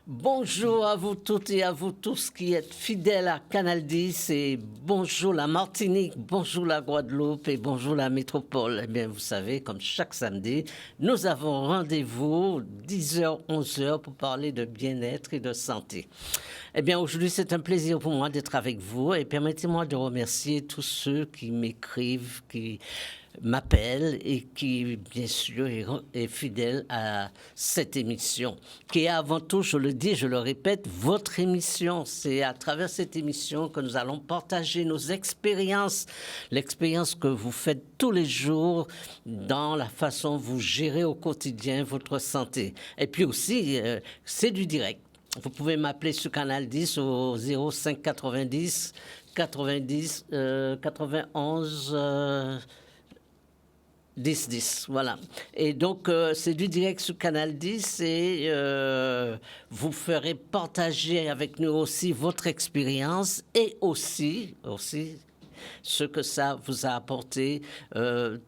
Bonjour à vous toutes et à vous tous qui êtes fidèles à Canal 10 et bonjour la Martinique, bonjour la Guadeloupe et bonjour la métropole. Eh bien, vous savez, comme chaque samedi, nous avons rendez-vous 10h, 11h pour parler de bien-être et de santé. Eh bien, aujourd'hui, c'est un plaisir pour moi d'être avec vous et permettez-moi de remercier tous ceux qui m'écrivent, qui m'appelle et qui, bien sûr, est fidèle à cette émission, qui est avant tout, je le dis, je le répète, votre émission. C'est à travers cette émission que nous allons partager nos expériences, l'expérience que vous faites tous les jours dans la façon dont vous gérez au quotidien votre santé. Et puis aussi, c'est du direct. Vous pouvez m'appeler sur Canal 10 au 05 90 90 91 10, voilà. Et donc, c'est du direct sur Canal 10 et vous ferez partager avec nous aussi votre expérience et aussi ce que ça vous a apporté,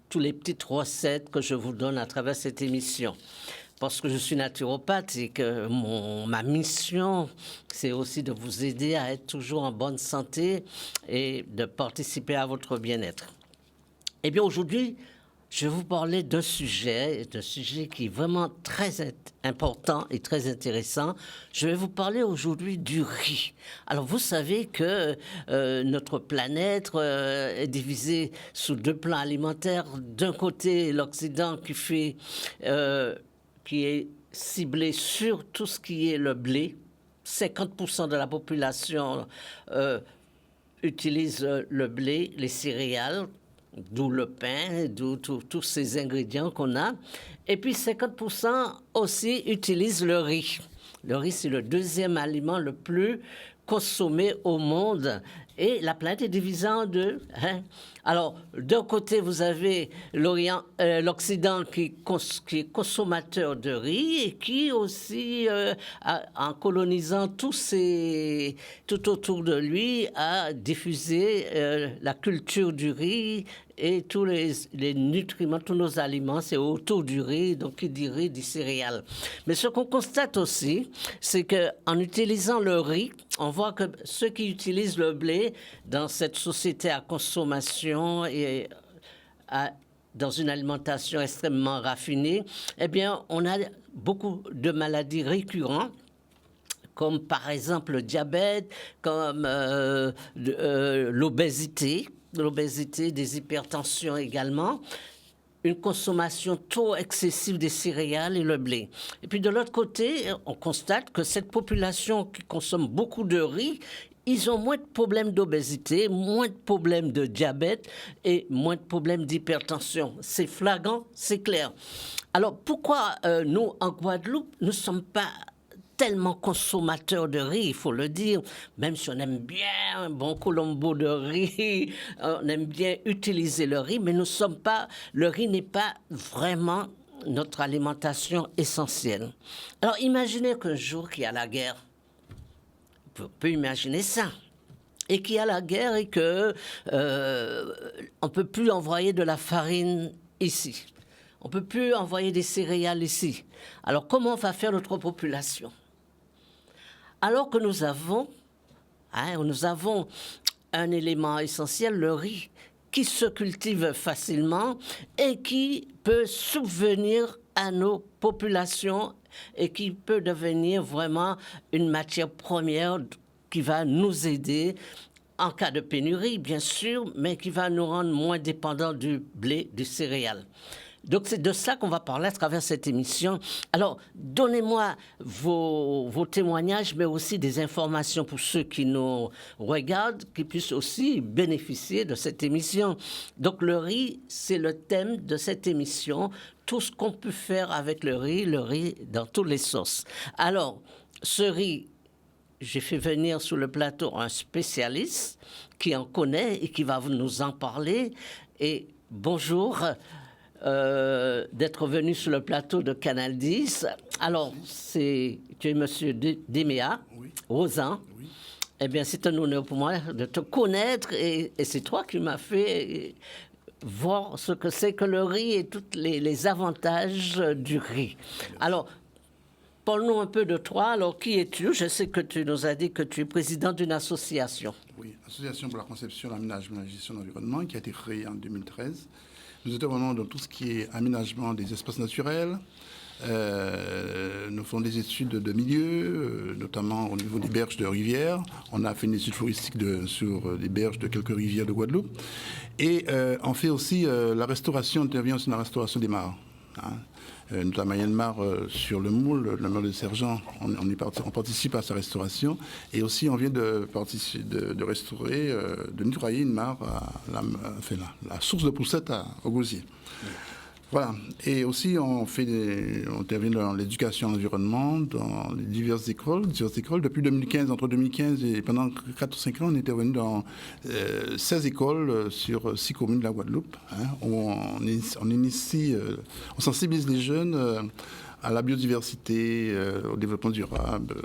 tous les petites recettes que je vous donne à travers cette émission. Parce que je suis naturopathe et que ma mission, c'est aussi de vous aider à être toujours en bonne santé et de participer à votre bien-être. Eh bien, aujourd'hui, je vais vous parler d'un sujet qui est vraiment très important et très intéressant. Je vais vous parler aujourd'hui du riz. Alors, vous savez que notre planète est divisée sous deux plans alimentaires. D'un côté, l'Occident qui est ciblé sur tout ce qui est le blé. 50% de la population utilise le blé, les céréales, d'où le pain, d'où tous ces ingrédients qu'on a. Et puis 50% aussi utilisent le riz. Le riz, c'est le deuxième aliment le plus consommé au monde. Et la planète est divisée en deux. Hein? Alors, d'un côté, vous avez l'Occident qui est consommateur de riz et qui aussi, en colonisant tout autour de lui, a diffusé la culture du riz et tous les nutriments, tous nos aliments, c'est autour du riz, donc qui dit riz, dit céréales. Mais ce qu'on constate aussi, c'est qu'en utilisant le riz, on voit que ceux qui utilisent le blé dans cette société à consommation et dans une alimentation extrêmement raffinée, eh bien, on a beaucoup de maladies récurrentes, comme par exemple le diabète, comme l'obésité, des hypertensions également, une consommation trop excessive des céréales et le blé. Et puis de l'autre côté, on constate que cette population qui consomme beaucoup de riz, ils ont moins de problèmes d'obésité, moins de problèmes de diabète et moins de problèmes d'hypertension. C'est flagrant, c'est clair. Alors pourquoi nous, en Guadeloupe, nous ne sommes pas tellement consommateurs de riz, il faut le dire, même si on aime bien un bon colombo de riz, on aime bien utiliser le riz, mais le riz n'est pas vraiment notre alimentation essentielle. Alors imaginez qu'un jour qu'il y a la guerre, on peut imaginer ça, et qu'il y a la guerre et que on peut plus envoyer de la farine ici, on peut plus envoyer des céréales ici. Alors comment va faire notre population ? Alors que nous avons un élément essentiel, le riz, qui se cultive facilement et qui peut subvenir à nos populations et qui peut devenir vraiment une matière première qui va nous aider en cas de pénurie, bien sûr, mais qui va nous rendre moins dépendants du blé, du céréal. Donc, c'est de ça qu'on va parler à travers cette émission. Alors, donnez-moi vos témoignages, mais aussi des informations pour ceux qui nous regardent, qui puissent aussi bénéficier de cette émission. Donc, le riz, c'est le thème de cette émission. Tout ce qu'on peut faire avec le riz dans toutes les sauces. Alors, ce riz, j'ai fait venir sur le plateau un spécialiste qui en connaît et qui va nous en parler. Et bonjour. D'être venu sur le plateau de Canal 10. Alors, tu es monsieur Déméa, oui. Rosan. Oui. Eh bien, c'est un honneur pour moi de te connaître et c'est toi qui m'as fait voir ce que c'est que le riz et tous les avantages du riz. Alors, parle-nous un peu de toi. Alors, qui es-tu? Je sais que tu nous as dit que tu es président d'une association. Oui, Association pour la conception, l'aménagement et la gestion de l'environnement, qui a été créée en 2013. Nous intervenons dans tout ce qui est aménagement des espaces naturels. Nous faisons des études de milieu, notamment au niveau des berges de rivières. On a fait une étude floristique sur les berges de quelques rivières de Guadeloupe. Et on fait aussi la restauration, on intervient aussi dans la restauration des mares. Notamment il y a une mare sur le Moule, la mare de Sergent, on participe à sa restauration. Et aussi on vient de restaurer, de nettoyer une mare, la source de Poussette au Gosier. Voilà. Et aussi, on intervient dans l'éducation à l'environnement, dans les diverses écoles. Depuis 2015, entre 2015 et pendant 4 ou 5 ans, on est intervenu dans 16 écoles sur 6 communes de la Guadeloupe, où on sensibilise les jeunes à la biodiversité, au développement durable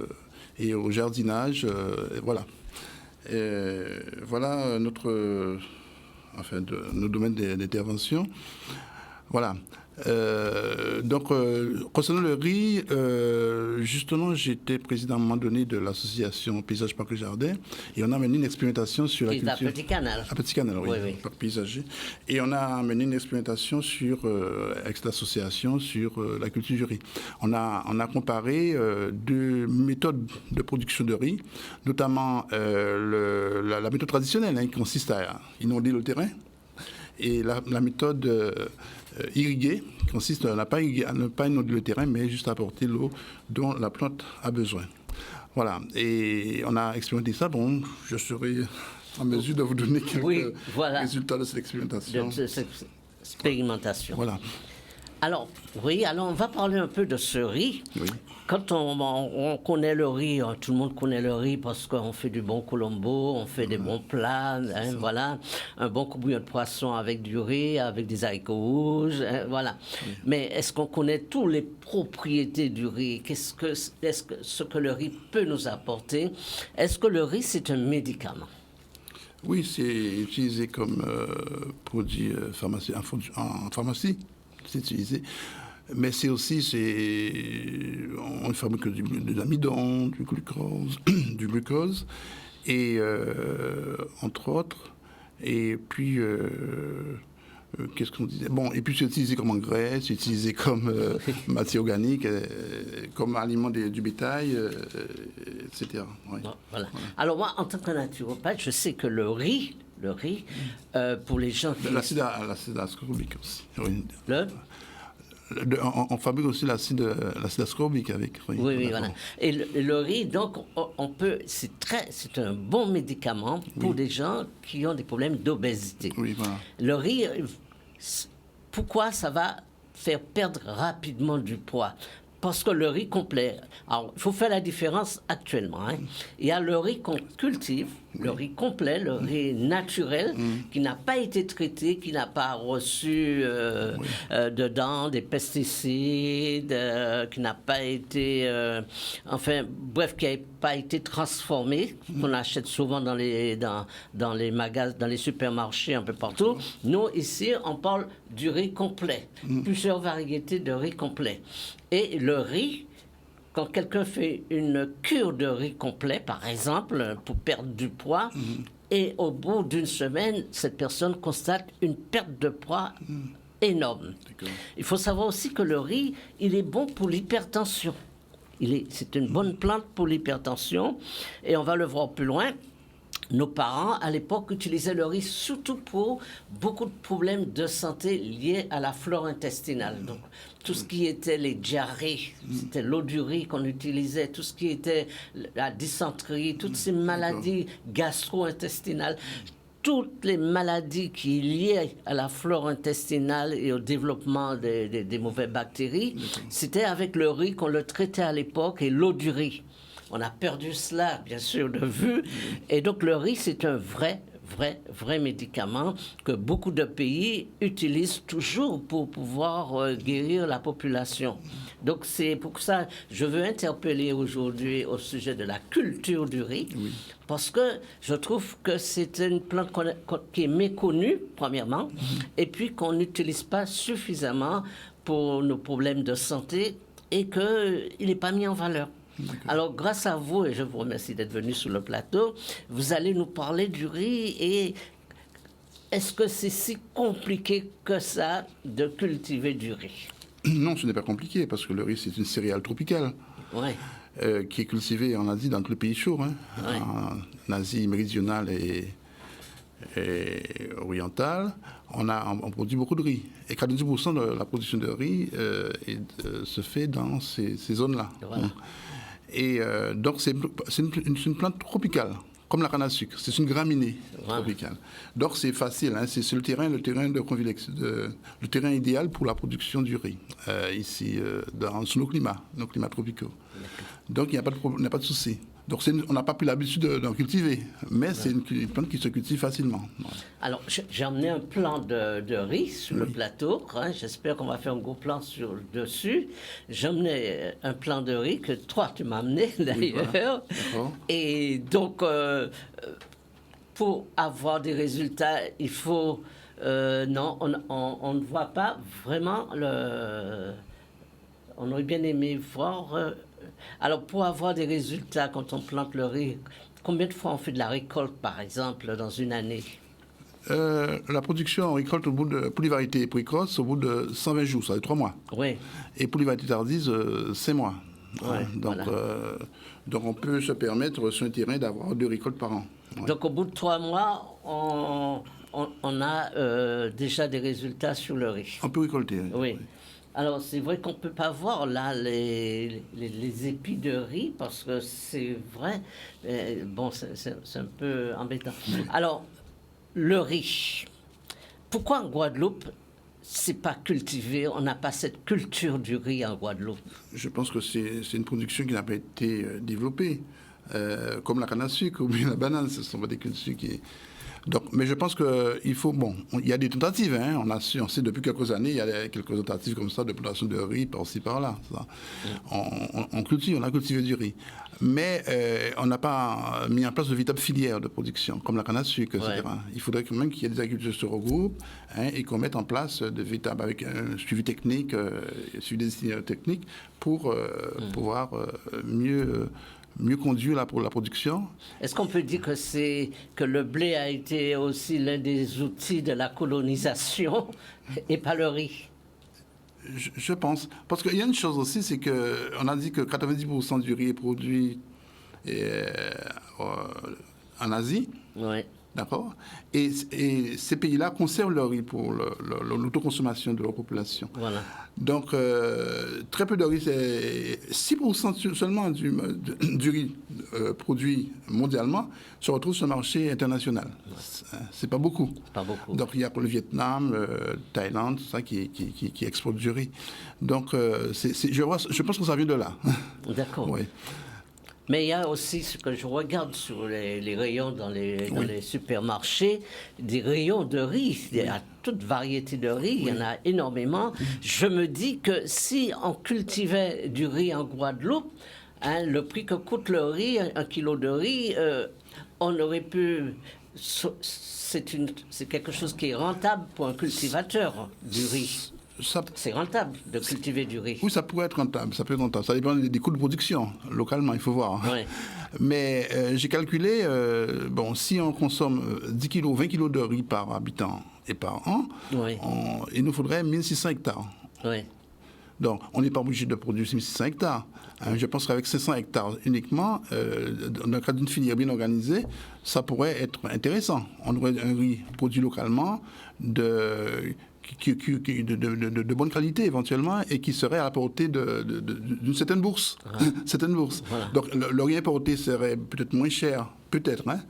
et au jardinage. Voilà. Voilà nos domaines d'intervention. Voilà. Concernant le riz, justement, j'étais président à un moment donné de l'association Paysage Parc et Jardin et on a mené une expérimentation sur la culture. À Petit Canal. À Petit Canal, oui, parc paysager. Et on a mené une expérimentation avec cette association sur la culture du riz. On a comparé 2 méthodes de production de riz, notamment la méthode traditionnelle qui consiste à inonder le terrain et la méthode irriguée, qui consiste à ne pas inonder le terrain, mais juste à apporter l'eau dont la plante a besoin. Voilà. Et on a expérimenté ça. Bon, je serai en mesure de vous donner quelques résultats de cette expérimentation. Voilà. Alors, on va parler un peu de ce riz. Oui. Quand on connaît le riz, tout le monde connaît le riz parce qu'on fait du bon colombo, on fait des bons plats, voilà, un bon bouillon de poisson avec du riz, avec des haricots rouges, voilà. Oui. Mais est-ce qu'on connaît toutes les propriétés du riz? Ce que le riz peut nous apporter? Est-ce que le riz, c'est un médicament? Oui, c'est utilisé comme produit en pharmacie. C'est utilisé. Mais c'est aussi, on fabrique de l'amidon, du glucose, et entre autres. Et puis, qu'est-ce qu'on disait? Bon, et puis c'est utilisé comme engrais, c'est utilisé comme matière organique, comme aliment du bétail, etc. Oui. Bon, voilà. Alors moi, en tant que naturopathe, je sais que le riz, pour les gens qui... L'acide ascorbique aussi. Oui. On fabrique aussi l'acide ascorbique avec. Oui, voilà. Et le riz, donc, c'est un bon médicament pour des gens qui ont des problèmes d'obésité. Oui, voilà. Le riz, pourquoi ça va faire perdre rapidement du poids? Parce que le riz complet, alors il faut faire la différence actuellement. Il y a le riz qu'on cultive, le riz complet, le riz naturel, qui n'a pas été traité, qui n'a pas reçu dedans des pesticides, qui n'a pas été, qui n'a pas été transformé, qu'on achète souvent dans les magasins, dans les supermarchés, un peu partout. Nous, ici, on parle du riz complet, plusieurs variétés de riz complet. Et le riz, quand quelqu'un fait une cure de riz complet, par exemple, pour perdre du poids, et au bout d'une semaine, cette personne constate une perte de poids énorme. Il faut savoir aussi que le riz, il est bon pour l'hypertension. C'est une bonne plante pour l'hypertension, et on va le voir plus loin. Nos parents, à l'époque, utilisaient le riz surtout pour beaucoup de problèmes de santé liés à la flore intestinale. Donc, tout ce qui était les diarrhées, c'était l'eau du riz qu'on utilisait, tout ce qui était la dysenterie, toutes ces maladies gastro-intestinales, toutes les maladies qui sont liées à la flore intestinale et au développement des mauvaises bactéries, c'était avec le riz qu'on le traitait à l'époque et l'eau du riz. On a perdu cela, bien sûr, de vue. Et donc, le riz, c'est un vrai médicament que beaucoup de pays utilisent toujours pour pouvoir guérir la population. Donc, c'est pour ça que je veux interpeller aujourd'hui au sujet de la culture du riz, parce que je trouve que c'est une plante qui est méconnue, premièrement, et puis qu'on n'utilise pas suffisamment pour nos problèmes de santé, et qu'il n'est pas mis en valeur. Alors, grâce à vous, et je vous remercie d'être venu sur le plateau, vous allez nous parler du riz et est-ce que c'est si compliqué que ça de cultiver du riz? Non, ce n'est pas compliqué parce que le riz, c'est une céréale tropicale. Ouais. Qui est cultivée en Asie, dans tous les pays chauds, hein, Ouais. en Asie méridionale et orientale, on produit beaucoup de riz. Et 90% de la production de riz se fait dans ces zones-là. Voilà. Et donc, c'est une plante tropicale, comme la canne à sucre. C'est une graminée tropicale. Donc, c'est facile. Hein, c'est le terrain de convivex, le terrain idéal pour la production du riz, ici, sous nos climats tropicaux. Donc, il n'y a pas de souci. Donc, on n'a pas pris l'habitude d'en cultiver, mais c'est une plante qui se cultive facilement. Ouais. Alors, j'ai emmené un plant de riz sur le plateau. Hein, j'espère qu'on va faire un gros plan dessus. J'ai emmené un plant de riz que toi, tu m'as amené d'ailleurs. Voilà. Et donc, pour avoir des résultats, il faut... non, on ne voit pas vraiment le... On aurait bien aimé voir... alors, pour avoir des résultats quand on plante le riz, combien de fois on fait de la récolte, par exemple, dans une année? La production, on récolte pour les variétés précoces au bout de 120 jours, ça fait 3 mois. Oui. Et pour les variétés tardives, 5 mois. Ouais, donc, voilà. Donc, on peut se permettre sur un terrain d'avoir 2 récoltes par an. Ouais. Donc, au bout de 3 mois, on a déjà des résultats sur le riz. On peut récolter. Oui. Alors, c'est vrai qu'on ne peut pas voir là les épis de riz parce que c'est vrai. Bon, c'est un peu embêtant. Alors, le riz. Pourquoi en Guadeloupe, c'est pas cultivé? On n'a pas cette culture du riz en Guadeloupe. Je pense que c'est une production qui n'a pas été développée. Comme la canne à sucre ou bien la banane, ce sont pas des cultures qui... Donc, mais je pense qu'il faut... Bon, il y a des tentatives. Hein, on sait depuis quelques années, il y a quelques tentatives comme ça de plantation de riz par-ci, par-là. On cultive, on a cultivé du riz. Mais on n'a pas mis en place de véritable filière de production, comme la canne à sucre, etc. Ouais. Il faudrait quand même qu'il y ait des agriculteurs qui se regroupent et qu'on mette en place de véritables, avec un suivi technique, suivi des itinéraires techniques pour pouvoir mieux conduire pour la production. Est-ce qu'on peut dire que le blé a été aussi l'un des outils de la colonisation et pas le riz? Je pense. Parce qu'il y a une chose aussi, c'est qu'on a dit que 90% du riz est produit en Asie. Oui. D'accord. Et ces pays-là conservent le riz pour l'autoconsommation de leur population. Voilà. Donc, très peu de riz, c'est 6% seulement du riz produit mondialement se retrouve sur le marché international. C'est pas beaucoup. Pas beaucoup. Donc, il y a le Vietnam, Thaïlande, tout ça qui exporte du riz. Donc, je pense que ça vient de là. D'accord. Oui. Mais il y a aussi ce que je regarde sur les rayons dans les supermarchés, des rayons de riz. Il y a toute variété de riz, il y en a énormément. Je me dis que si on cultivait du riz en Guadeloupe, hein, le prix que coûte le riz, 1 kilo de riz, on aurait pu... C'est quelque chose qui est rentable pour un cultivateur du riz. C'est rentable de cultiver du riz. Oui, ça pourrait être rentable. Ça peut être rentable. Ça dépend des coûts de production. Localement, il faut voir. Ouais. Mais j'ai calculé, si on consomme 10 kilos, 20 kilos de riz par habitant et par an, ouais. Il nous faudrait 1600 hectares. Ouais. Donc, on n'est pas obligé de produire 1600 hectares. Je pense qu'avec 500 hectares uniquement, dans le cadre d'une filière bien organisée, ça pourrait être intéressant. On aurait un riz produit localement de bonne qualité éventuellement et qui serait à la portée d'une certaine bourse. Ah. Certaine bourse. Voilà. Donc le riz importé serait peut-être moins cher, peut-être, hein,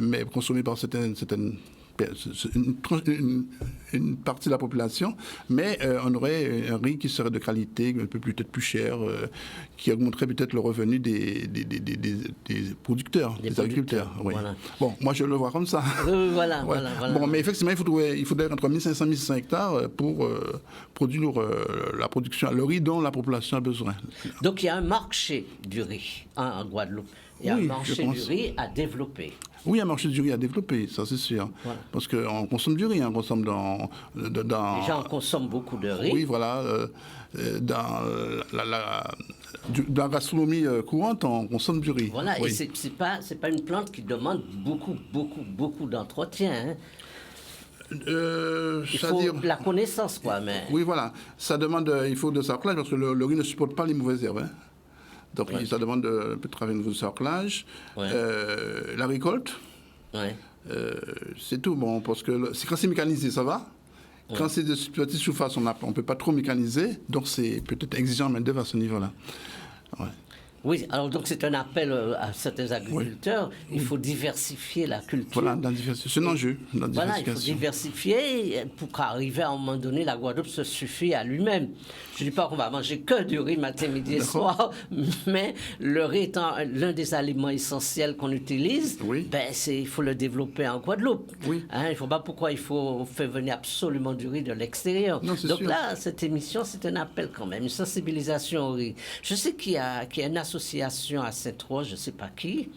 mais consommé par une partie de la population, mais on aurait un riz qui serait de qualité, peut-être plus cher, qui augmenterait peut-être le revenu des producteurs, des agriculteurs. Oui. Voilà. Bon, moi je le vois comme ça. Voilà. Bon, mais effectivement, il faudrait entre 1500 et 1600 hectares pour produire la production, le riz dont la population a besoin. Donc il y a un marché du riz en Guadeloupe. Il y a un marché du riz à développer. Oui, un marché du riz à développer, ça c'est sûr. Voilà. Parce qu'on consomme du riz, on consomme Les gens consomment beaucoup de riz. Oui, voilà. Dans la gastronomie courante, on consomme du riz. Voilà, oui. Et c'est pas une plante qui demande beaucoup d'entretien. Hein. Il faut de la connaissance, quoi. Mais... Oui, voilà. Ça demande, il faut de sarclage parce que le riz ne supporte pas les mauvaises herbes. Hein. Donc, ça demande un peu de travail au niveau du sarclage. Ouais. La récolte, c'est tout. Bon, parce que quand c'est mécanisé, ça va. Quand c'est de petites surfaces, on ne peut pas trop mécaniser. Donc, c'est peut-être exigeant main-d'œuvre à ce niveau-là. Ouais. Oui, alors donc c'est un appel à certains agriculteurs. Il faut diversifier la culture. Voilà, c'est un enjeu. Voilà, il faut diversifier pour qu'arriver à un moment donné, la Guadeloupe se suffit à lui-même. Je ne dis pas qu'on va manger que du riz matin, midi et soir, mais le riz étant l'un des aliments essentiels qu'on utilise, il faut le développer en Guadeloupe. Oui. Hein, il ne faut pas pourquoi il faut faire venir absolument du riz de l'extérieur. Donc sûr. Là, cette émission, c'est un appel quand même, une sensibilisation au riz. Je sais qu'il y a une association à Saint-Roch, je ne sais pas qui,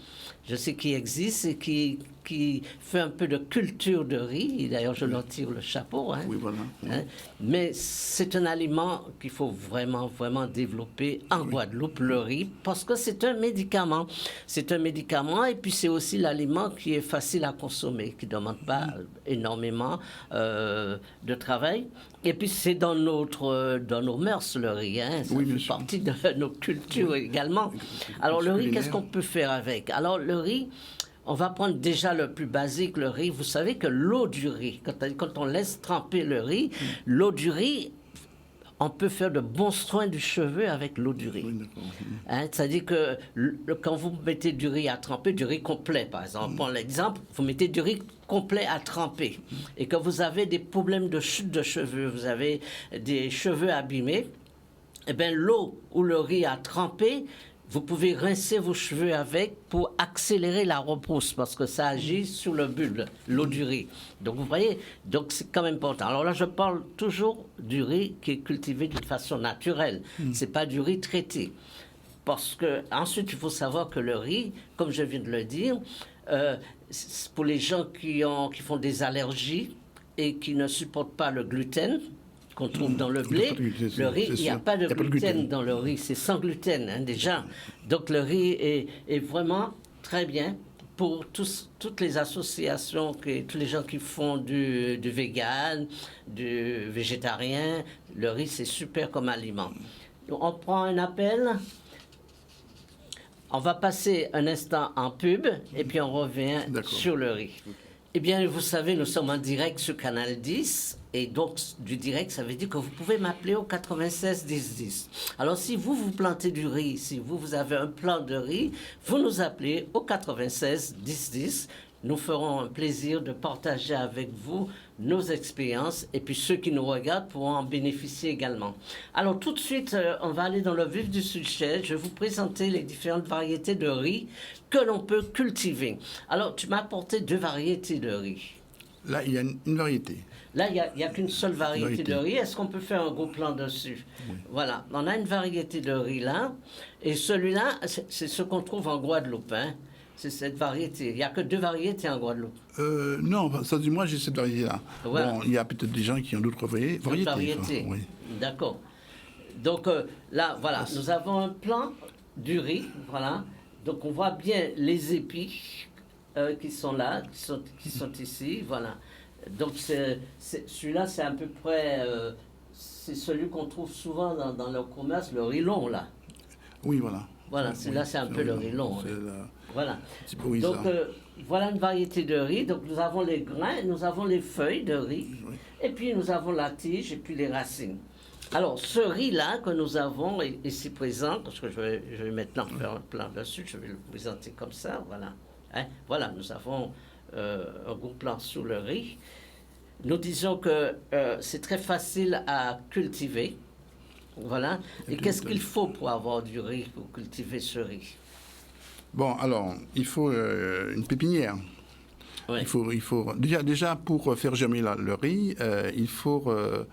je sais qu'il existe et qui fait un peu de culture de riz. D'ailleurs, je leur tire le chapeau. Hein. Oui, voilà. Oui. Hein. Mais c'est un aliment qu'il faut vraiment développer en Guadeloupe, le riz, parce que c'est un médicament. C'est un médicament et puis c'est aussi l'aliment qui est facile à consommer, qui ne demande pas énormément de travail. Et puis c'est dans nos mœurs, le riz. Hein. Ça fait partie de nos cultures également. Alors le riz, qu'est-ce qu'on peut faire avec? Alors le riz, on va prendre déjà le plus basique, le riz. Vous savez que l'eau du riz, quand on laisse tremper le riz, l'eau du riz, on peut faire de bons soins du cheveu avec l'eau du riz. Hein, c'est-à-dire que quand vous mettez du riz à tremper, du riz complet par exemple, pour l'exemple, vous mettez du riz complet à tremper et que vous avez des problèmes de chute de cheveux, vous avez des cheveux abîmés, eh bien l'eau ou le riz à tremper, vous pouvez rincer vos cheveux avec pour accélérer la repousse parce que ça agit sur le bulbe, l'eau du riz. Donc vous voyez, donc c'est quand même important. Alors là, je parle toujours du riz qui est cultivé d'une façon naturelle. C'est pas du riz traité. Parce que ensuite, il faut savoir que le riz, comme je viens de le dire, pour les gens qui font des allergies et qui ne supportent pas le gluten, qu'on trouve dans le blé, le riz, il n'y a pas de gluten dans le riz, c'est sans gluten hein, déjà. Donc le riz est vraiment très bien pour toutes les associations, tous les gens qui font du vegan, du végétarien. Le riz, c'est super comme aliment. On prend un appel. On va passer un instant en pub et puis on revient sur le riz. Eh bien, vous savez, nous sommes en direct sur Canal 10. Et donc, du direct, ça veut dire que vous pouvez m'appeler au 96 10 10. Alors, si vous plantez du riz, si vous avez un plant de riz, vous nous appelez au 96 10 10. Nous ferons un plaisir de partager avec vous nos expériences et puis ceux qui nous regardent pourront en bénéficier également. Alors, tout de suite, on va aller dans le vif du sujet. Je vais vous présenter les différentes variétés de riz que l'on peut cultiver. Alors, tu m'as apporté 2 variétés de riz. Là, il y a une variété. Là, il n'y a qu'une seule variété de riz. Est-ce qu'on peut faire un gros plan dessus? Voilà, on a une variété de riz là. Et celui-là, c'est ce qu'on trouve en Guadeloupe. Hein. C'est cette variété. Il n'y a que 2 variétés en Guadeloupe. Non, ça du moins, j'ai cette variété-là. Voilà. Bon, il y a peut-être des gens qui ont d'autres variétés. Oui. D'accord. Donc là, voilà, nous avons un plan du riz. Voilà. Donc on voit bien les épis qui sont là, qui sont ici. Voilà. Donc celui-là, c'est à peu près, c'est celui qu'on trouve souvent dans le commerce, le riz long, là. Oui, voilà. Voilà, celui-là, c'est un peu le riz long. Voilà. Oui, donc, voilà une variété de riz. Donc, nous avons les grains, nous avons les feuilles de riz, et puis nous avons la tige et puis les racines. Alors, ce riz-là que nous avons ici présent, parce que je vais maintenant faire un plan dessus, je vais le présenter comme ça, voilà. Hein? Voilà, nous avons un gros plan sur le riz. Nous disons que c'est très facile à cultiver. Voilà. Et qu'est-ce qu'il faut pour avoir du riz, pour cultiver ce riz? Bon, alors, il faut une pépinière. Ouais. Il faut déjà pour faire germer le riz, il faut que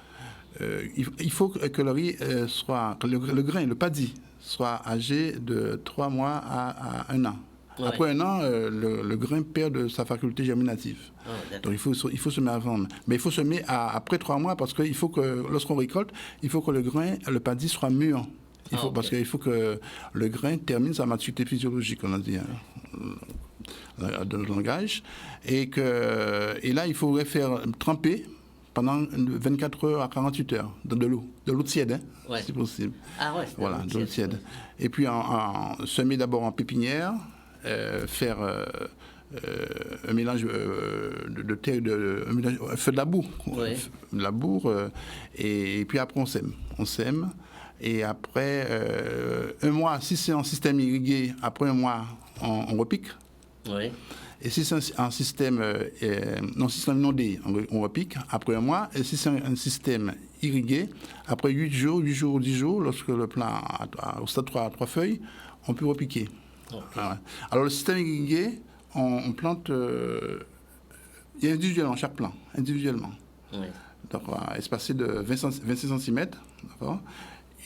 le riz soit, le grain, le paddy, soit âgé de 3 mois à 1 an. Ouais. Après un an, le grain perd de sa faculté germinative. Donc il faut semer avant. Mais il faut semer après 3 mois parce qu'il faut que, lorsqu'on récolte, il faut que le paddy soit mûr. Parce qu'il faut que le grain termine sa maturité physiologique, on a dit, de notre langage. Et là, il faudrait faire tremper pendant 24 heures à 48 heures dans de l'eau tiède, si possible. Ah ouais, voilà, de l'eau tiède. Et puis semer d'abord en pépinière, faire un mélange de terre, un feu de labour, et puis après on sème. Et après un mois, si c'est en système irrigué, après un mois, on repique. Oui. Et si c'est un système inondé, on repique après un mois. Et si c'est un système irrigué, après 8 jours, 10 jours, lorsque le plant au stade 3 feuilles, on peut repiquer. Voilà. Alors le système irrigué, on plante individuellement chaque plant, individuellement. Oui. Donc espacé de 26 cm, d'accord.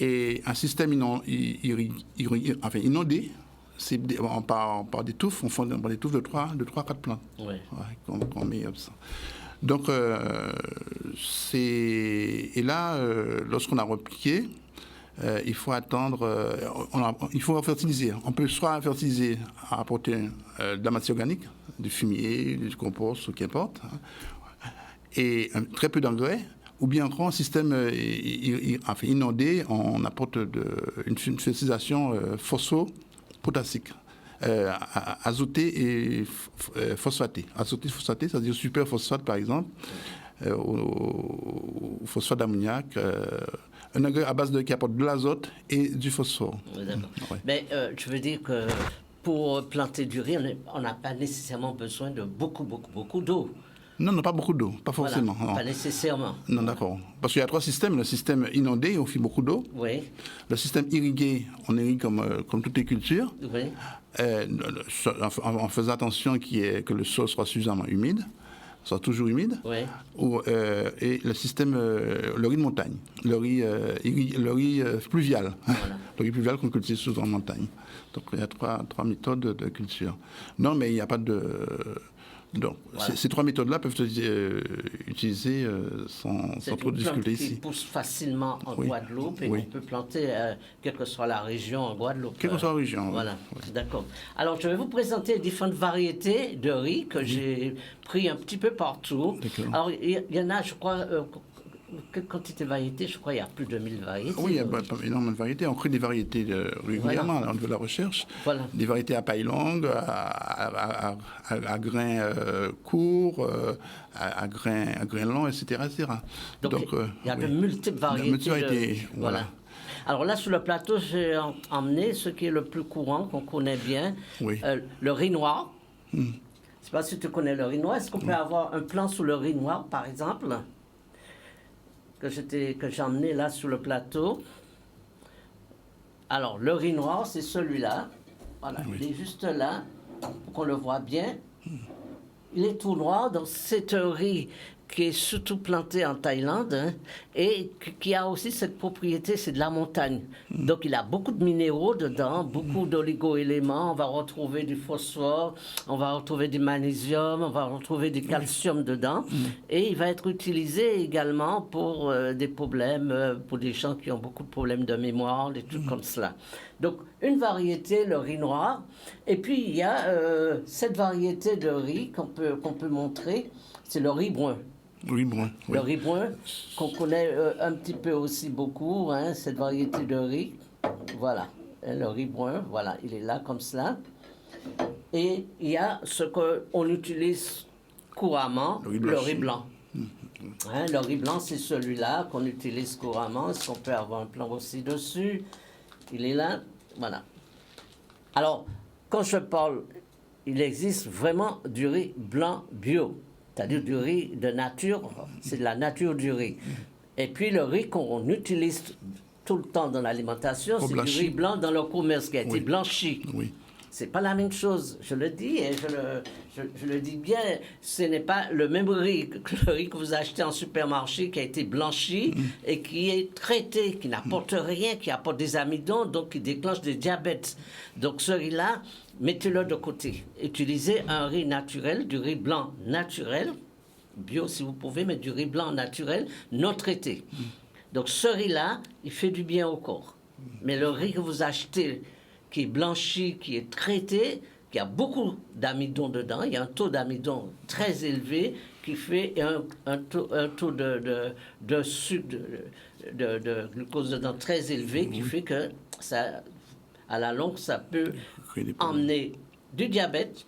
Et un système inondé, par des touffes, on fait des touffes de 3-4 plantes. Oui. Qu'on met comme ça. Donc, et là, lorsqu'on a repliqué, il faut attendre, il faut fertiliser. On peut soit fertiliser, apporter de la matière organique, du fumier, du compost, ou qu'importe, et très peu d'engrais. Ou bien encore un système inondé, on apporte une fertilisation phospho-potassique, azotée et phosphatée. Azotée, phosphatée, c'est-à-dire superphosphate par exemple, ou phosphate d'ammoniac, un engrais à base qui apporte de l'azote et du phosphore. Ouais. Mais je veux dire que pour planter du riz, on n'a pas nécessairement besoin de beaucoup d'eau. Non, pas beaucoup d'eau, pas forcément. Voilà, pas nécessairement. Non, d'accord. Parce qu'il y a 3 systèmes. Le système inondé, on fait beaucoup d'eau. Oui. Le système irrigué, on irrigue comme toutes les cultures. Oui. En faisant attention que le sol soit suffisamment humide, soit toujours humide. Oui. Et le système, le riz de montagne, le riz pluvial. Voilà. Le riz pluvial qu'on cultive souvent en montagne. Donc il y a 3 méthodes de culture. Non, mais il n'y a pas de... Donc, voilà. Ces 3 méthodes-là peuvent être utilisées sans trop de difficultés ici. Qui pousse facilement en Guadeloupe et on peut planter, quelle que soit la région en Guadeloupe. Quelle que soit la région. Voilà, d'accord. Alors, je vais vous présenter différentes variétés de riz que j'ai pris un petit peu partout. Alors, il y en a, je crois... quelle quantité de variétés? Je crois qu'il y a plus de 1000 variétés. Oui, il y a énormément de variétés. On crée des variétés régulièrement au niveau de la recherche. Voilà. Des variétés à paille longue, à grains courts, à grains longs, etc. Donc il y a de multiples variétés. Voilà. Alors là, sur le plateau, j'ai emmené ce qui est le plus courant, qu'on connaît bien, le riz noir. Je ne sais pas si tu connais le riz noir. Est-ce qu'on peut avoir un plan sur le riz noir, par exemple, que j'ai emmené là sur le plateau? Alors, le riz noir, c'est celui-là. Voilà, il est juste là, pour qu'on le voit bien. Il est tout noir, donc c'est un riz qui est surtout planté en Thaïlande et qui a aussi cette propriété, c'est de la montagne. Donc il a beaucoup de minéraux dedans, beaucoup d'oligo-éléments. On va retrouver du phosphore, on va retrouver du magnésium, on va retrouver du calcium dedans. Et il va être utilisé également pour des problèmes, pour des gens qui ont beaucoup de problèmes de mémoire, des trucs comme cela. Donc une variété, le riz noir. Et puis il y a cette variété de riz qu'on peut montrer, c'est le riz brun. Riz brun, oui. Le riz brun, qu'on connaît un petit peu aussi beaucoup, cette variété de riz. Voilà, le riz brun, voilà, il est là comme cela. Et il y a ce qu'on utilise couramment, le riz blanc. Le riz blanc, c'est celui-là qu'on utilise couramment. Si on peut avoir un plan aussi dessus, il est là, voilà. Alors, quand je parle, il existe vraiment du riz blanc bio. C'est-à-dire du riz de nature, c'est de la nature du riz. Et puis le riz qu'on utilise tout le temps dans l'alimentation, c'est du riz blanc dans le commerce qui a été blanchi. Oui. c'est pas la même chose. Je le dis et je le dis bien, ce n'est pas le même riz que le riz que vous achetez en supermarché qui a été blanchi et qui est traité, qui n'apporte rien, qui apporte des amidons, donc qui déclenche des diabètes. Donc ce riz-là, mettez-le de côté. Utilisez un riz naturel, du riz blanc naturel, bio si vous pouvez, mais du riz blanc naturel, non traité. Donc ce riz-là, il fait du bien au corps. Mais le riz que vous achetez, qui est blanchi, qui est traité, qui a beaucoup d'amidon dedans, il y a un taux d'amidon très élevé qui fait un taux de sucre, de glucose dedans très élevé, qui fait que ça, à la longue, ça peut emmener du diabète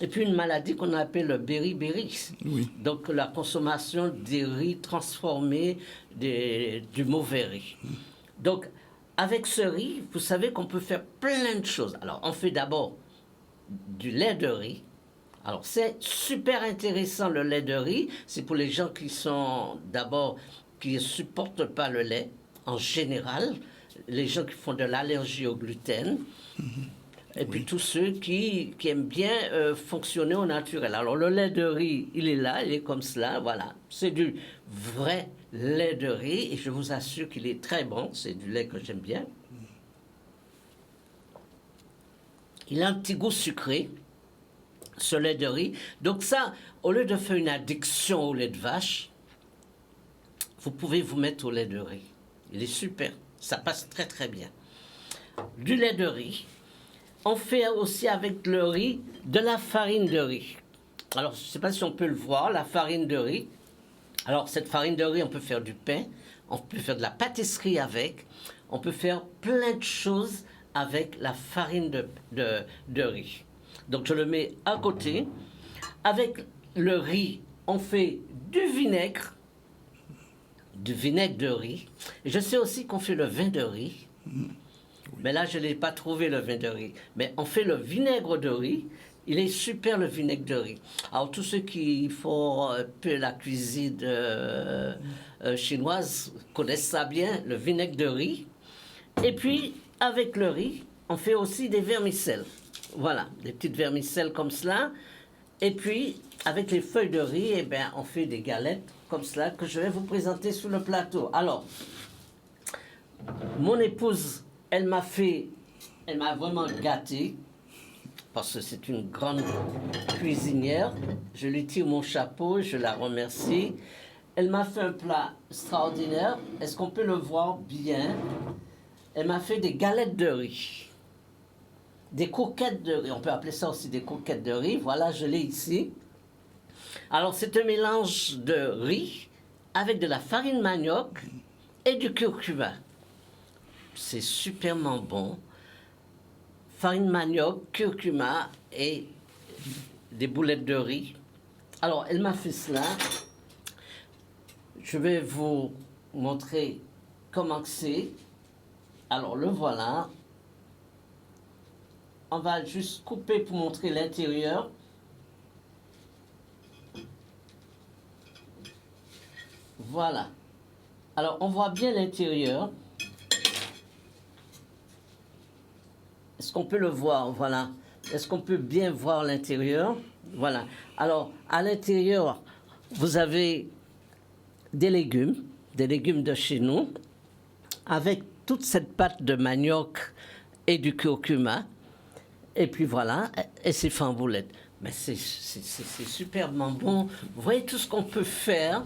et puis une maladie qu'on appelle le beriberi. Oui. Donc la consommation des riz transformés, du mauvais riz. Donc avec ce riz, vous savez qu'on peut faire plein de choses. Alors on fait d'abord du lait de riz. Alors c'est super intéressant le lait de riz. C'est pour les gens qui sont d'abord qui ne supportent pas le lait en général, les gens qui font de l'allergie au gluten. Et puis tous ceux qui aiment bien fonctionner au naturel. Alors le lait de riz, il est là, il est comme cela, voilà. C'est du vrai lait de riz et je vous assure qu'il est très bon. C'est du lait que j'aime bien. Il a un petit goût sucré, ce lait de riz. Donc ça, au lieu de faire une addiction au lait de vache, vous pouvez vous mettre au lait de riz. Il est super, ça passe très très bien. Du lait de riz. On fait aussi avec le riz de la farine de riz. Alors, je ne sais pas si on peut le voir, la farine de riz. Alors, cette farine de riz, on peut faire du pain, on peut faire de la pâtisserie avec, on peut faire plein de choses avec la farine de riz. Donc, je le mets à côté. Avec le riz, on fait du vinaigre de riz. Et je sais aussi qu'on fait le vin de riz. Mais là, je n'ai pas trouvé le vin de riz. Mais on fait le vinaigre de riz. Il est super, le vinaigre de riz. Alors, tous ceux qui font un peu la cuisine chinoise connaissent ça bien, le vinaigre de riz. Et puis, avec le riz, on fait aussi des vermicelles. Voilà, des petites vermicelles comme cela. Et puis, avec les feuilles de riz, eh bien, on fait des galettes comme cela que je vais vous présenter sur le plateau. Alors, mon épouse... Elle m'a vraiment gâté, parce que c'est une grande cuisinière. Je lui tire mon chapeau, je la remercie. Elle m'a fait un plat extraordinaire. Est-ce qu'on peut le voir bien? Elle m'a fait des galettes de riz, des coquettes de riz. On peut appeler ça aussi des coquettes de riz. Voilà, je l'ai ici. Alors, c'est un mélange de riz avec de la farine manioc et du curcuma. C'est superment bon. Farine manioc, curcuma et des boulettes de riz. Alors, elle m'a fait cela. Je vais vous montrer comment c'est. Alors, le voilà. On va juste couper pour montrer l'intérieur. Voilà. Alors, on voit bien l'intérieur. Est-ce qu'on peut le voir? Voilà. Est-ce qu'on peut bien voir l'intérieur? Voilà. Alors, à l'intérieur, vous avez des légumes de chez nous, avec toute cette pâte de manioc et du curcuma. Et puis voilà, et c'est fait en boulettes. Mais c'est superbement bon. Vous voyez tout ce qu'on peut faire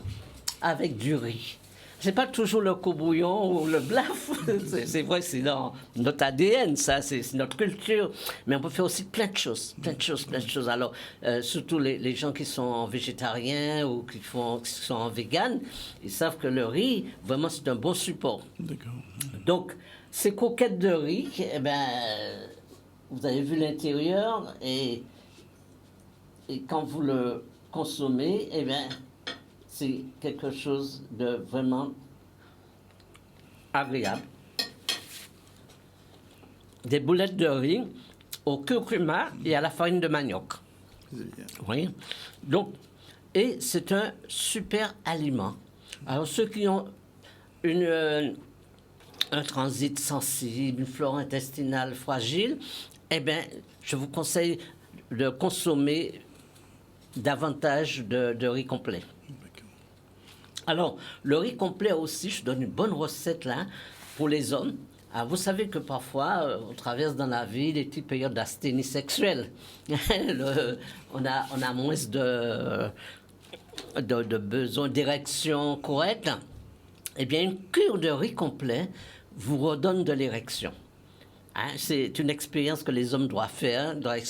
avec du riz. C'est pas toujours le court-bouillon ou le blaf. C'est vrai, c'est dans notre ADN, ça, c'est notre culture. Mais on peut faire aussi plein de choses. Alors, surtout les gens qui sont végétariens ou qui sont en vegan, ils savent que le riz, vraiment, c'est un bon support. D'accord. Donc, ces coquettes de riz, eh ben, vous avez vu l'intérieur et quand vous le consommez, eh bien, c'est quelque chose de vraiment agréable. Des boulettes de riz au curcuma et à la farine de manioc. Oui. Donc, et c'est un super aliment. Alors, ceux qui ont un transit sensible, une flore intestinale fragile, eh bien, je vous conseille de consommer davantage de riz complet. Alors, le riz complet aussi, je donne une bonne recette là pour les hommes. Alors, vous savez que parfois, on traverse dans la vie des petites périodes d'asthénie sexuelle. On a moins de besoin d'érection correcte. Eh bien, une cure de riz complet vous redonne de l'érection. Hein, c'est une expérience que les hommes doivent faire, doivent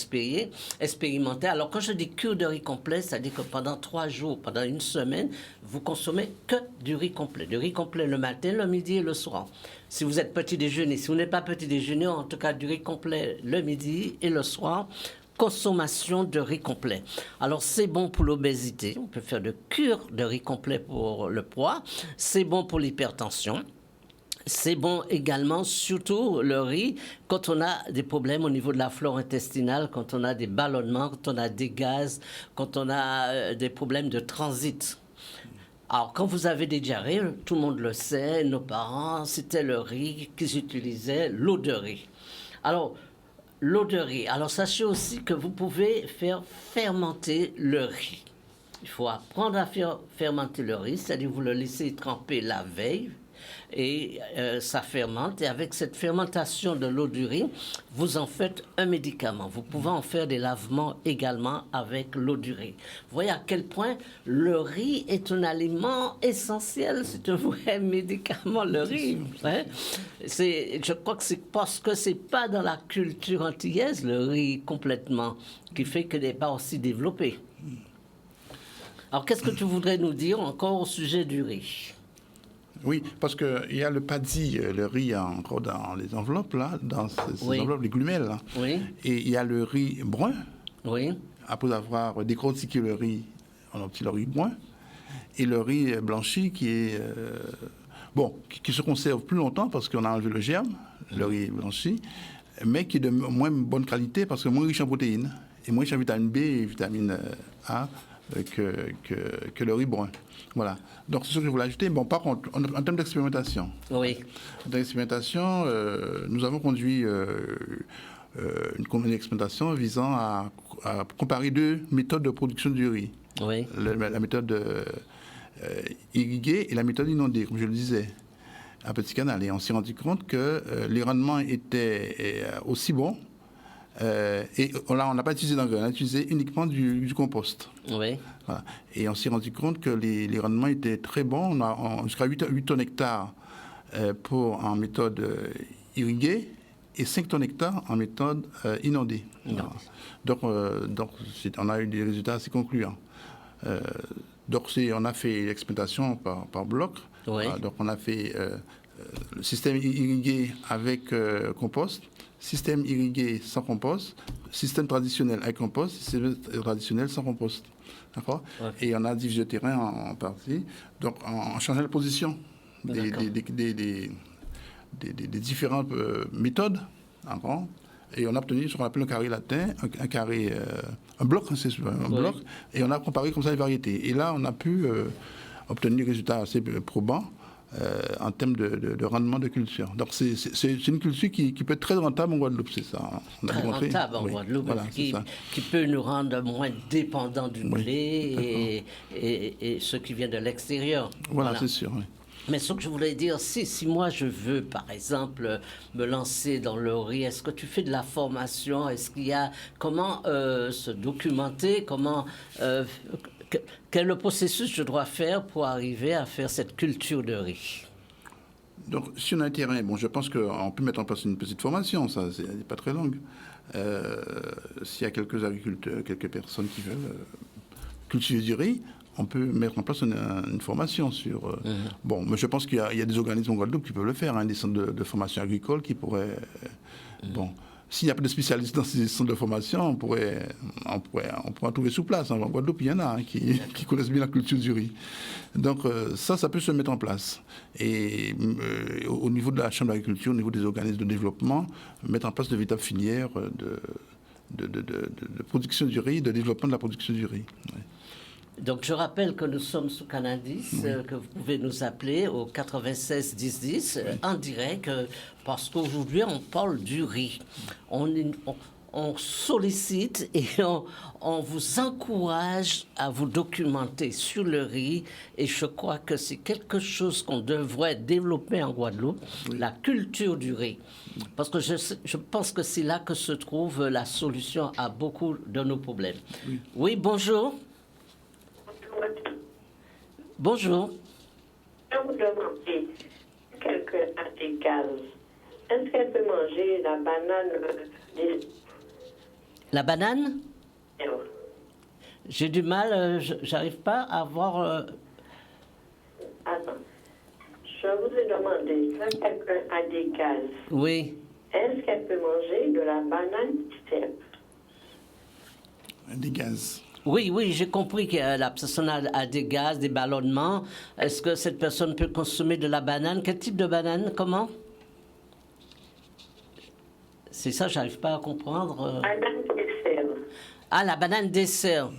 expérimenter. Alors, quand je dis cure de riz complet, ça dit que pendant 3 jours, pendant une semaine, vous consommez que du riz complet. Du riz complet le matin, le midi et le soir. Si vous êtes petit déjeuner, si vous n'êtes pas petit déjeuner, en tout cas du riz complet le midi et le soir, consommation de riz complet. Alors, c'est bon pour l'obésité. On peut faire de cure de riz complet pour le poids. C'est bon pour l'hypertension. C'est bon également, surtout le riz, quand on a des problèmes au niveau de la flore intestinale, quand on a des ballonnements, quand on a des gaz, quand on a des problèmes de transit. Alors, quand vous avez des diarrhées, tout le monde le sait, nos parents, c'était le riz qu'ils utilisaient, l'eau de riz. Alors, l'eau de riz. Alors, sachez aussi que vous pouvez faire fermenter le riz. Il faut apprendre à faire fermenter le riz, c'est-à-dire vous le laissez tremper la veille, et ça fermente. Et avec cette fermentation de l'eau du riz, vous en faites un médicament. Vous pouvez en faire des lavements également avec l'eau du riz. Vous voyez à quel point le riz est un aliment essentiel. C'est un vrai médicament, le riz. Hein? Je crois que c'est parce que c'est pas dans la culture antillaise, le riz complètement, qui fait qu'il n'est pas aussi développé. Alors, qu'est-ce que tu voudrais nous dire encore au sujet du riz? Oui, parce qu'il y a le paddy, le riz encore dans les enveloppes, là, dans ces enveloppes, les glumelles. Là. Oui. Et il y a le riz brun. Oui. Après avoir décortiqué le riz, on obtient le riz brun. Et le riz blanchi qui est... qui se conserve plus longtemps parce qu'on a enlevé le germe, le riz blanchi, mais qui est de moins bonne qualité parce que moins riche en protéines et moins riche en vitamine B et vitamine A que le riz brun. Voilà. Donc, c'est ce que je voulais ajouter. Bon, par contre, en termes d'expérimentation, nous avons conduit une expérimentation visant à comparer 2 méthodes de production du riz. Oui. La méthode irriguée et la méthode inondée, comme je le disais, à Petit Canal. Et on s'est rendu compte que les rendements étaient aussi bons. Et là, on n'a pas utilisé d'engrais, on a utilisé uniquement du compost. Oui. Voilà. Et on s'est rendu compte que les rendements étaient très bons. On a jusqu'à 8 tonnes hectares en méthode irriguée et 5 tonnes hectares en méthode inondée. Voilà. Donc, on a eu des résultats assez concluants. Donc, on a fait l'expérimentation par bloc. Oui. Voilà. Donc, on a fait le système irrigué avec compost, système irrigué sans compost, système traditionnel avec compost, système traditionnel sans compost. D'accord. Okay. Et on a divisé le terrain en parties. Donc, en changeant la position des différentes méthodes. D'accord. Et on a obtenu ce qu'on appelle un carré latin, un bloc, bloc, et on a comparé comme ça les variétés. Et là, on a pu obtenir des résultats assez probants en termes de rendement de culture. Donc, c'est une culture qui peut être très rentable en Guadeloupe, c'est ça. Très rentable en Guadeloupe, voilà, qui peut nous rendre moins dépendants du blé et ce qui vient de l'extérieur. Voilà, c'est sûr, oui. Mais ce que je voulais dire, si moi je veux, par exemple, me lancer dans le riz, est-ce que tu fais de la formation? Est-ce qu'il y a... Comment se documenter? Quel est le processus que je dois faire pour arriver à faire cette culture de riz? Donc, si on a un terrain, je pense qu'on peut mettre en place une petite formation, ça, c'est pas très longue. S'il y a quelques agriculteurs, quelques personnes qui veulent cultiver du riz, on peut mettre en place une formation sur... mais je pense qu'il y a des organismes en Guadeloupe qui peuvent le faire, des centres de formation agricole qui pourraient... S'il n'y a pas de spécialistes dans ces centres de formation, on pourrait en trouver sous place. En Guadeloupe, il y en a qui connaissent bien la culture du riz. Donc ça peut se mettre en place. Et au niveau de la Chambre d'agriculture, au niveau des organismes de développement, mettre en place de véritables filières de production du riz, de développement de la production du riz. Ouais. Donc, je rappelle que nous sommes sous Canadis, que vous pouvez nous appeler au 96 10 10 en direct, parce qu'aujourd'hui, on parle du riz. On sollicite et on vous encourage à vous documenter sur le riz. Et je crois que c'est quelque chose qu'on devrait développer en Guadeloupe, la culture du riz. Parce que je pense que c'est là que se trouve la solution à beaucoup de nos problèmes. Oui, bonjour. Bonjour. Je vous demande, quelqu'un a des gaz. Est-ce qu'elle peut manger la banane des... La banane? J'ai du mal, j'arrive pas à voir... Attends. Je vous ai demandé, quand quelqu'un a des gaz, Oui. est-ce qu'elle peut manger de la banane steppe? Des gaz. Oui, oui, j'ai compris que la personne a des gaz, des ballonnements. Est-ce que cette personne peut consommer de la banane? Quel type de banane? Comment? C'est ça, j'arrive pas à comprendre. Banane dessert. Ah, la banane dessert.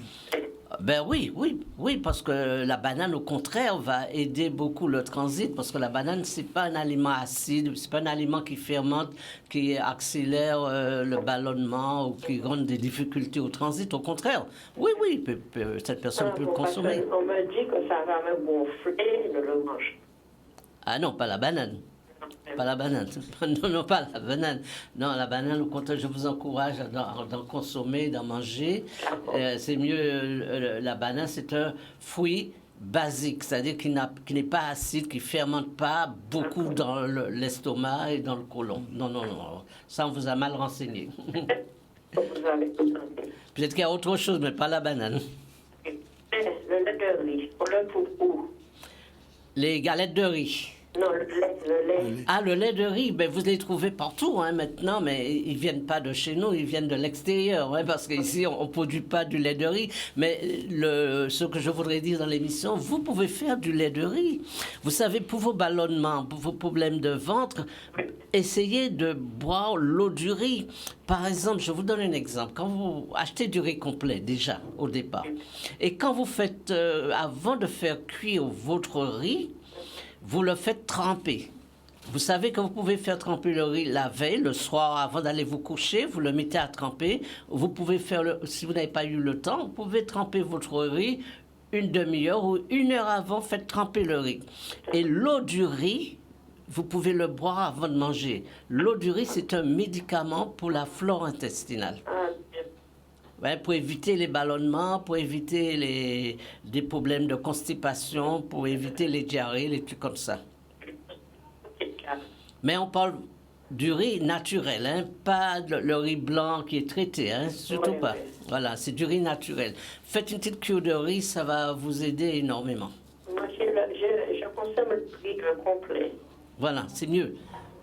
Ben oui, oui, oui, parce que la banane, au contraire, va aider beaucoup le transit, parce que la banane, c'est pas un aliment acide, c'est pas un aliment qui fermente, qui accélère le ballonnement ou qui rend des difficultés au transit. Au contraire, oui, oui, cette personne peut le consommer. On me dit que ça va me gonfler de le manger. Ah non, pas la banane. Pas la banane. Non, non, pas la banane. Non, la banane, au contraire, je vous encourage d'en consommer, d'en manger. C'est mieux, la banane, c'est un fruit basique, c'est-à-dire qui n'est pas acide, qui ne fermente pas beaucoup dans l'estomac et dans le côlon. Non, non, non. Ça, on vous a mal renseigné. Vous avez tout entendu. Peut-être qu'il y a autre chose, mais pas la banane. Le lait de riz, on le trouve où? Les galettes de riz. Non, le lait. Ah, le lait de riz, ben, vous les trouvez partout maintenant, mais ils ne viennent pas de chez nous, ils viennent de l'extérieur, parce qu'ici, on ne produit pas du lait de riz. Mais ce que je voudrais dire dans l'émission, vous pouvez faire du lait de riz. Vous savez, pour vos ballonnements, pour vos problèmes de ventre, essayez de boire l'eau du riz. Par exemple, je vous donne un exemple. Quand vous achetez du riz complet, déjà, au départ, et quand vous faites, avant de faire cuire votre riz, vous le faites tremper. Vous savez que vous pouvez faire tremper le riz la veille, le soir, avant d'aller vous coucher, vous le mettez à tremper. Vous pouvez faire, si vous n'avez pas eu le temps, vous pouvez tremper votre riz une demi-heure ou 1 heure avant, faites tremper le riz. Et l'eau du riz, vous pouvez le boire avant de manger. L'eau du riz, c'est un médicament pour la flore intestinale. Ouais, pour éviter les ballonnements, pour éviter des problèmes de constipation, pour éviter les diarrhées, les trucs comme ça. Mais on parle du riz naturel, pas le riz blanc qui est traité, surtout pas. Voilà, c'est du riz naturel. Faites une petite cure de riz, ça va vous aider énormément. Moi, je consomme le riz complet. Voilà, c'est mieux.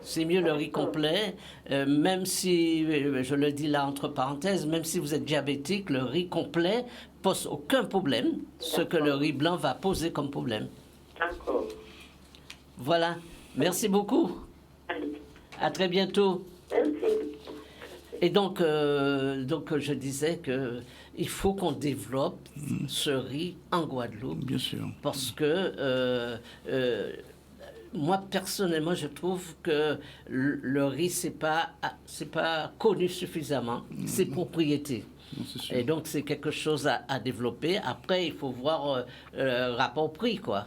C'est mieux le riz complet, même si, je le dis là entre parenthèses, même si vous êtes diabétique, le riz complet pose aucun problème, ce que le riz blanc va poser comme problème. D'accord. Voilà, merci beaucoup. Allez. À très bientôt. Merci. Et donc je disais qu'il faut qu'on développe ce riz en Guadeloupe. Bien sûr. Parce que... moi, personnellement, je trouve que le riz, c'est pas connu suffisamment, ses propriétés. Non, c'est sûr. Et donc, c'est quelque chose à développer. Après, il faut voir le rapport prix, quoi.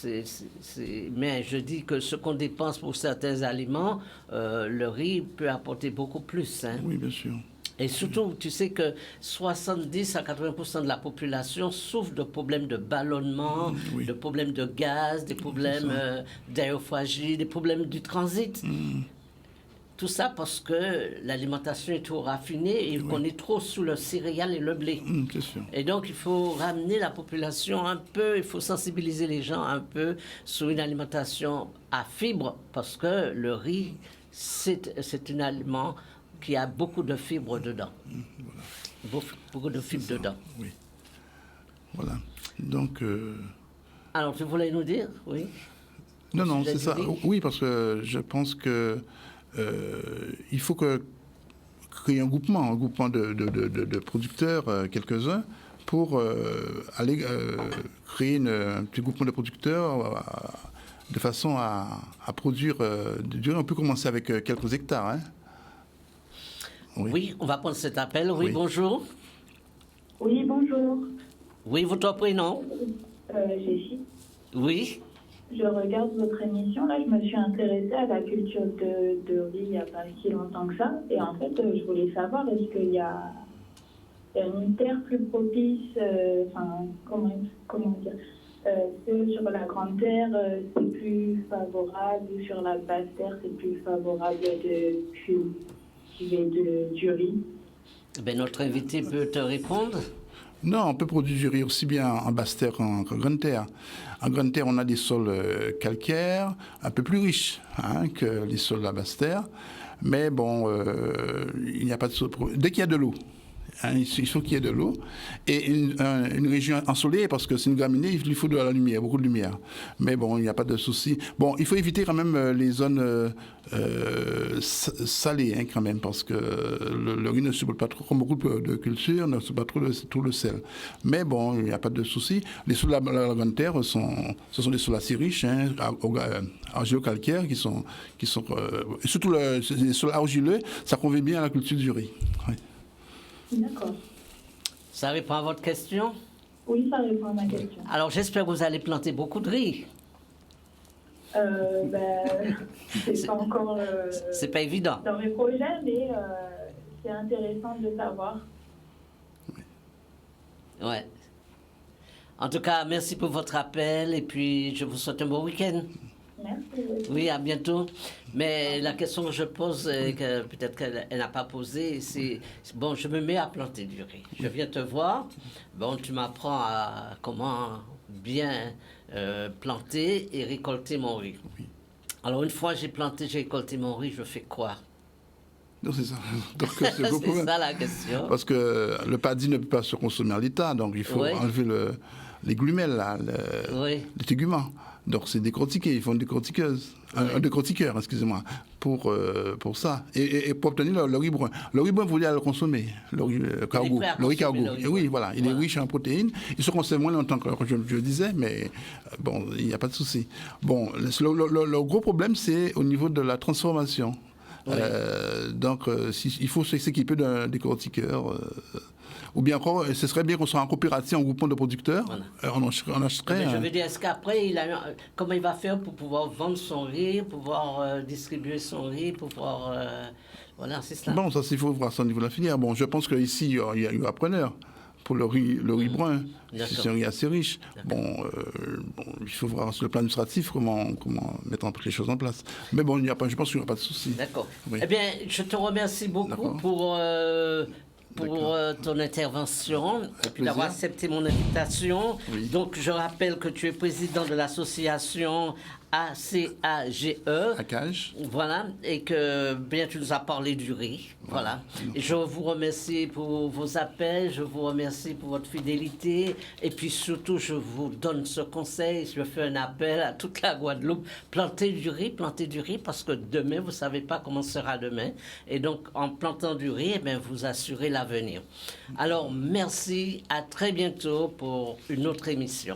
Mais je dis que ce qu'on dépense pour certains aliments, le riz peut apporter beaucoup plus. Oui, bien sûr. Et surtout, tu sais que 70 à 80% de la population souffre de problèmes de ballonnement, de problèmes de gaz, des problèmes d'aérophagie, des problèmes du transit. Tout ça parce que l'alimentation est trop raffinée et qu'on est trop sous le céréal et le blé. C'est sûr. Et donc, il faut ramener la population un peu, il faut sensibiliser les gens un peu sur une alimentation à fibres parce que le riz, c'est un aliment qui a beaucoup de fibres dedans. Voilà. Beaucoup de fibres dedans. Oui. Voilà. Donc... Alors, tu voulais nous dire, oui? Non, c'est ça. Oui, parce que je pense que il faut créer un groupement de producteurs, quelques-uns, pour aller créer un petit groupement de producteurs de façon à produire du riz. On peut commencer avec quelques hectares. Hein. Oui, on va prendre cet appel. Oui, Oui. bonjour. Oui, bonjour. Oui, votre prénom? Jessie. Oui. Je regarde votre émission. Là, je me suis intéressée à la culture de riz il n'y a pas si longtemps que ça. Et en fait, je voulais savoir, est-ce qu'il y a une terre plus propice, comment dire, est-ce que sur la grande terre, c'est plus favorable, ou sur la basse terre, c'est plus favorable de cultiver du riz? Ben, notre invité peut te répondre. Non, on peut produire du riz aussi bien en basse terre qu'en grande terre. En grande terre, on a des sols calcaires, un peu plus riches que les sols de la basse terre. Mais bon, il n'y a pas de sol. Dès qu'il y a de l'eau, il faut qu'il y ait de l'eau. Et une région ensoleillée, parce que c'est une graminée, il lui faut de la lumière, beaucoup de lumière. Mais bon, il n'y a pas de souci. Bon, il faut éviter quand même les zones salées, quand même, parce que le riz ne supporte pas trop, comme beaucoup de cultures, ne supporte pas trop tout le sel. Mais bon, il n'y a pas de souci. Les sols de la grande terre, ce sont des sols assez riches, argilo-calcaires, qui sont et surtout les sols argileux, ça convient bien à la culture du riz. Oui. D'accord. Ça répond à votre question? Oui, ça répond à ma question. Alors, j'espère que vous allez planter beaucoup de riz. C'est pas encore C'est pas évident. dans mes projets, mais c'est intéressant de savoir. Ouais. En tout cas, merci pour votre appel et puis je vous souhaite un bon week-end. Merci. Oui, à bientôt. Mais la question que je pose, que peut-être qu'elle n'a pas posée, c'est, bon, je me mets à planter du riz. Je viens te voir. Bon, tu m'apprends à comment bien planter et récolter mon riz. Alors, une fois j'ai planté, j'ai récolté mon riz, je fais quoi? Non, c'est ça. Donc, c'est le gros C'est problème. ça la question. Parce que le paddy ne peut pas se consommer en l'état, donc il faut Oui. enlever les glumelles, là, Oui. les téguments. Donc c'est décortiqué, ils font une décortiqueuse, un décortiqueur, excusez-moi, pour ça. Et pour obtenir le riz brun. Le riz brun, vous voulez le consommer, le riz cargo. prêt à Le riz consommer cargo. le riz Et oui, brun. voilà, il est riche en protéines. Il se conserve moins longtemps que je le disais, mais bon, il n'y a pas de souci. Bon, le gros problème, c'est au niveau de la transformation. Oui. Donc, il faut s'équiper d'un décortiqueur. Ou bien encore, ce serait bien qu'on soit en coopérative, en groupement de producteurs. Voilà. On achèterait. Mais je veux dire, est-ce qu'après, comment il va faire pour pouvoir vendre son riz, pouvoir distribuer son riz, pouvoir... voilà, c'est ça. Bon, ça, il faut voir ça au niveau de la filière. Bon, je pense qu'ici, il y a eu un preneur pour le riz brun. C'est un riz assez riche. Bon, il faut voir sur le plan administratif comment mettre les choses en place. Mais bon, je pense qu'il n'y aura pas de souci. D'accord. Oui. Eh bien, je te remercie beaucoup D'accord. pour ton intervention et puis d'avoir plaisir. accepté mon invitation. Oui. Donc, je rappelle que tu es président de l'association ACAGE. Acage. Voilà, et que bien tu nous as parlé du riz. Voilà. Et je vous remercie pour vos appels, je vous remercie pour votre fidélité. Et puis surtout, je vous donne ce conseil, je fais un appel à toute la Guadeloupe. Plantez du riz, parce que demain, vous ne savez pas comment sera demain. Et donc, en plantant du riz, eh bien, vous assurez l'avenir. Alors, merci, à très bientôt pour une autre émission.